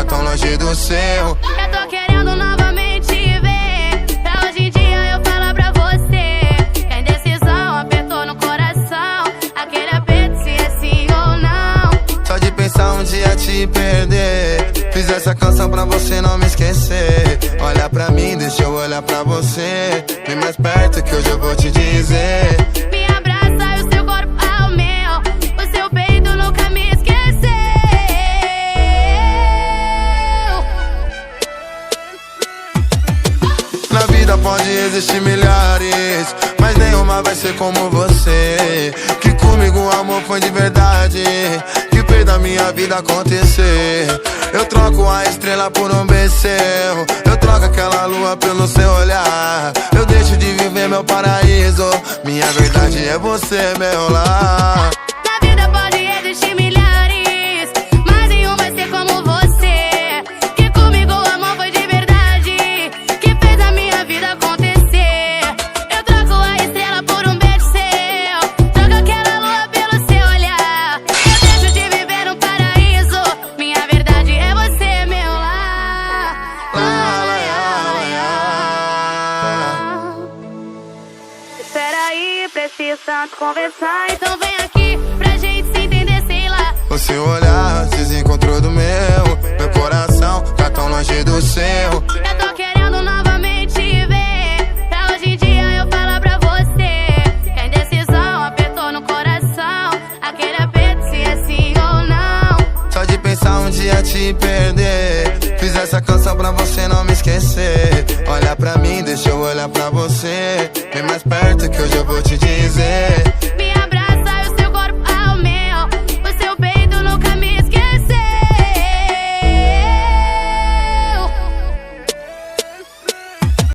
tão longe do seu. Eu tô querendo novamente ver, pra hoje em dia eu falar pra você que a indecisão apertou no coração, aquele aperto se é sim ou não. Só de pensar um dia te perder, fiz essa canção pra você não me esquecer. Olha pra mim, deixa eu olhar pra você, vem mais perto que hoje eu vou te dizer. Me abraça e o seu corpo ao meu, o seu peito nunca me esqueceu. Na vida pode existir milhares, mas nenhuma vai ser como você. Que comigo o amor foi de verdade, que fez da minha vida acontecer. Eu troco a estrela por um beijo seu, eu troco aquela lua pelo seu olhar. Eu deixo de viver meu paraíso, minha verdade é você, meu lar. Na vida pode existir milhares, mas nenhum vai ser como você. Que comigo o amor foi de verdade, que fez a minha vida acontecer. Eu troco a estrela por um beijo seu, troco aquela lua pelo seu olhar. Eu deixo de viver um paraíso, minha verdade é você, meu lar. Espera aí, preciso tanto conversar, então vem aqui pra gente se entender, sei lá. O seu olhar desencontrou do meu coração tá tão longe do seu. Eu tô querendo novamente ver, pra hoje em dia eu falar pra você que a indecisão apertou no coração, aquele aperto se é sim ou não. Só de pensar um dia te perder, fiz essa canção pra você não me esquecer. Olha pra mim, deixa eu olhar pra você, vem mais perto que hoje eu vou te dizer.